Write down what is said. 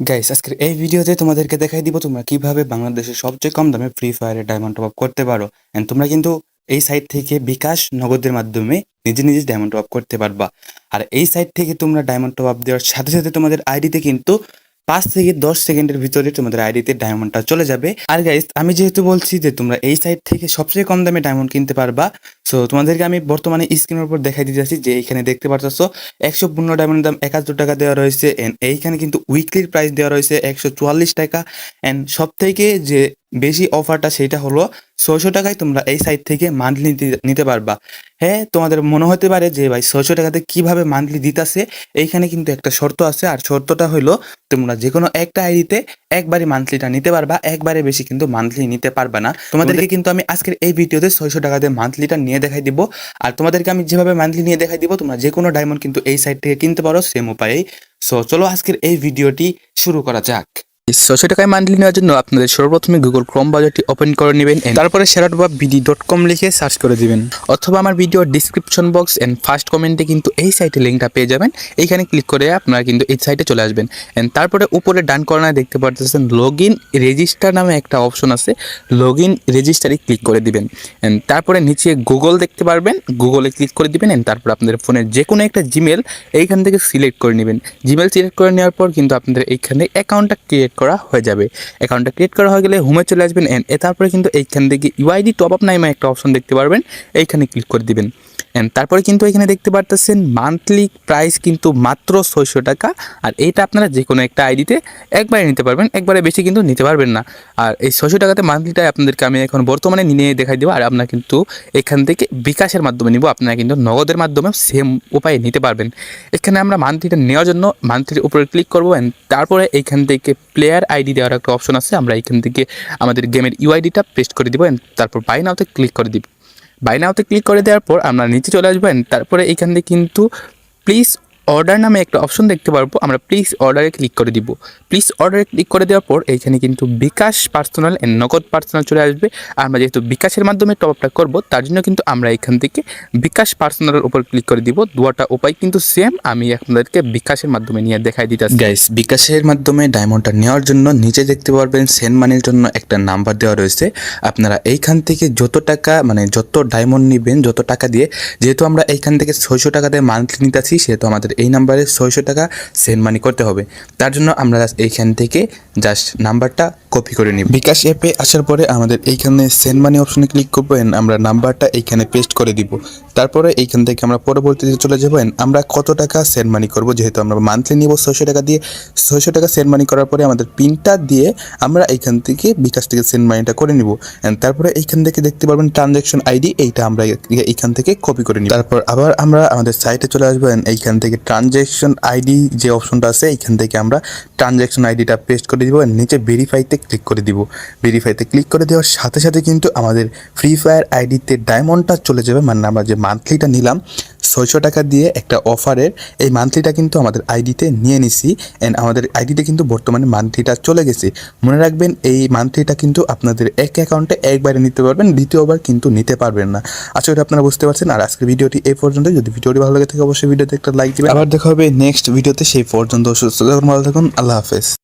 Guys আজকের এই ভিডিওতে তোমাদেরকে দেখাই দিব তোমরা কিভাবে বাংলাদেশের সবচেয়ে কম দামে ফ্রি ফায়ারে ডায়মন্ড টপ আপ করতে পারো। এন্ড তোমরা কিন্তু এই সাইট থেকে বিকাশ নগদের মাধ্যমে নিজে নিজে ডায়মন্ড টপ আপ করতে পারবা। আর এই সাইট থেকে তোমরা ডায়মন্ড টপ আপ দেওয়ার সাথে সাথে তোমাদের আইডিতে কিন্তু 5 থেকে 10 সেকেন্ডের ভিতরে তোমাদের আইডিতে ডায়মন্ডটা চলে যাবে। আর গাইস আমি যেহেতু বলছি যে তোমরা এই সাইট থেকে সবচেয়ে কম দামে ডায়মন্ড কিনতে পারবা, সো তোমাদেরকে আমি বর্তমানে স্ক্রিনের উপর দেখাই দিতেছি যে এইখানে দেখতে পাচ্ছ 115 ডায়মন্ডের দাম 71 টাকা দেওয়া রয়েছে। এন্ড এইখানে কিন্তু উইকলির প্রাইস দেওয়া রয়েছে 144 টাকা। এন্ড সব থেকে যে বেশি অফারটা সেটা হলো 600 টাকায় তোমরা এই সাইট থেকে মান্থলি নিতে পারবা। হ্যাঁ, তোমাদের মনে হতে পারে যে ভাই 600 টাকাতে কিভাবে মান্থলি দিতেছে। এইখানে কিন্তু একটা শর্ত আছে, আর শর্তটা হলো তোমরা যে কোনো একটা আইডিতে একবারে মান্থলিটা নিতে পারবা, একবারে বেশি কিন্তু মান্থলি নিতে পারবা না। তোমাদেরকে কিন্তু আমি আজকের এই ভিডিওতে 600 টাকাতে মান্থলিটা নিয়ে দেখাই দিব। আর তোমাদেরকে আমি যেভাবে মান্থলি নিয়ে দেখাই দিব তোমরা যে কোনো ডায়মন্ড কিন্তু এই সাইট থেকে কিনতে পারো সেম উপায়েই। সো চলো আজকের এই ভিডিওটি শুরু করা যাক। 600 টাকায় মান্থলি নেওয়ার জন্য আপনাদের সর্বপ্রথমে গুগল ক্রোম ব্রাউজারটি ওপেন করে নেবেন। তারপরে seradobab.bd.com লিখে সার্চ করে দিবেন, অথবা আমার video description box and first কমেন্টে কিন্তু এই সাইটের লিঙ্কটা পেয়ে যাবেন। এইখানে ক্লিক করে আপনারা কিন্তু এই সাইটে চলে আসবেন। এন্ড তারপরে উপরে ডান কর্নারে দেখতে পাচ্ছেন লগ ইন রেজিস্টার নামে একটা অপশন আছে, লগ ইন রেজিস্টারে ক্লিক করে দিবেন। এন্ড তারপরে নিচে গুগল দেখতে পারবেন, গুগলে ক্লিক করে দিবেন। এন্ড তারপর আপনাদের ফোনের যে কোনো একটা জিমেল এইখান থেকে সিলেক্ট করে নেবেন। জিমেল সিলেক্ট করে নেওয়ার পর কিন্তু আপনাদের এইখানে অ্যাকাউন্টটা ক্রিয়েট করা হয়ে যাবে। অ্যাকাউন্টটা ক্রিয়েট করা হয়ে গেলে হোমে চলে আসবেন। এন্ড তারপরে কিন্তু এইখান থেকে ইউআইডি টপ আপ নামে একটা অপশন দেখতে পারবেন, এইখানে ক্লিক করে দিবেন। এন্ড তারপরে কিন্তু এখানে দেখতে পারতেছেন মান্থলি প্রাইস কিন্তু মাত্র 600 টাকা। আর এইটা আপনারা যে কোনো একটা আইডিতে একবারে নিতে পারবেন, একবারে বেশি কিন্তু নিতে পারবেন না। আর এই 600 টাকাতে মান্থলিটাই আপনাদেরকে আমি এখন বর্তমানে নিয়ে দেখাই দেবো। আর আপনারা কিন্তু এখান থেকে বিকাশের মাধ্যমে নিব, আপনারা কিন্তু নগদের মাধ্যমে সেম উপায়ে নিতে পারবেন। এখানে আমরা মান্থলিটা নেওয়ার জন্য মান্থলির উপরে ক্লিক করবো। অ্যান্ড তারপরে এইখান থেকে প্লেয়ার আইডি দেওয়ার একটা অপশন আছে, আমরা এখান থেকে আমাদের গেমের ইউআইডিটা পেস্ট করে দিব। অ্যান্ড তারপর বাই নাওতে ক্লিক করে দিব। বাই নাওতে ক্লিক করে দেওয়ার পর আমরা নিচে চলে আসবেন। তারপরে এইখান থেকে কিন্তু প্লিজ অর্ডার নামে একটা অপশন দেখতে পারবো, আমরা প্লিজ অর্ডারে ক্লিক করে দিব। প্লিজ অর্ডারে ক্লিক করে দেওয়ার পর এইখানে কিন্তু বিকাশ পার্সোনাল এন্ড নগদ পার্সোনাল চলে আসবে। আমরা যেহেতু বিকাশের মাধ্যমে টপ আপটা করবো, তার জন্য কিন্তু আমরা এখান থেকে বিকাশ পার্সোনালের উপর ক্লিক করে দিব। দুটো উপায় কিন্তু সেম, আমি আপনাদেরকে বিকাশের মাধ্যমে নিয়ে দেখাই দিতেছি। গাইস বিকাশের মাধ্যমে ডায়মন্ডটা নেওয়ার জন্য নিচে দেখতে পারবেন সেন্ড মানির জন্য একটা নাম্বার দেওয়া রয়েছে। আপনারা এইখান থেকে যত টাকা মানে যত ডায়মন্ড নেবেন, যত টাকা দিয়ে, যেহেতু আমরা এইখান থেকে 600 টাকা দিয়ে মান্থলি নিতেছি, সেহেতু আমাদের এই নাম্বারে 600 টাকা সেন্ড মানি করতে হবে। তার জন্য আমরা এইখান থেকে জাস্ট নাম্বারটা কপি করে নিব। বিকাশ অ্যাপে আসার পরে আমাদের এইখানে সেন্ড মানি অপশনে ক্লিক করবেন, আমরা নাম্বারটা এইখানে পেস্ট করে দিব। তারপরে এইখান থেকে আমরা পরবর্তীতে চলে যাবেন আমরা কত টাকা সেন্ড মানি করব। যেহেতু আমরা মান্থলি নিব 600 টাকা দিয়ে, 600 টাকা সেন্ড মানি করার পরে আমাদের পিনটা দিয়ে আমরা এইখান থেকে বিকাশ থেকে সেন্ড মানিটা করে নিব। তারপরে এইখান থেকে দেখতে পারবেন ট্রানজ্যাকশন আইডি, এইটা আমরা এইখান থেকে কপি করে নিব। তারপর আবার আমরা আমাদের সাইটে চলে আসবেন। এইখান থেকে ট্রানজ্যাকশন আইডি যে অপশনটা আছে, এইখান থেকে আমরা ট্রানজ্যাকশন আইডিটা পেস্ট করে দিব। নিচে ভেরিফাইতে ক্লিক করে দিব। ভেরিফাইতে ক্লিক করে দেওয়ার সাথে সাথে কিন্তু আমাদের ফ্রি ফায়ার আইডিতে ডায়মন্ডটা চলে যাবে। মানে আমরা যে মান্থলিটা নিলাম 600 টাকা দিয়ে একটা অফারের, এই মান্থলিটা কিন্তু আমাদের আইডিতে নিয়ে নিছি। অ্যান্ড আমাদের আইডিতে কিন্তু বর্তমানে মান্থলিটা চলে গেছে। মনে রাখবেন এই মান্থলিটা কিন্তু আপনাদের এক অ্যাকাউন্টে একবারে নিতে পারবেন, দ্বিতীয়বার কিন্তু নিতে পারবেন না। আশা করি আপনারা বুঝতে পারছেন। আর আজকের ভিডিওটি এই পর্যন্ত। যদি ভিডিওটি ভালো লাগে থাকে অবশ্যই ভিডিওতে একটা লাইক দিবেন। আবার দেখা হবে নেক্সট ভিডিওতে। সেই পর্যন্ত সুস্থ থাকুন, ভালো থাকুন, আল্লাহ হাফেজ।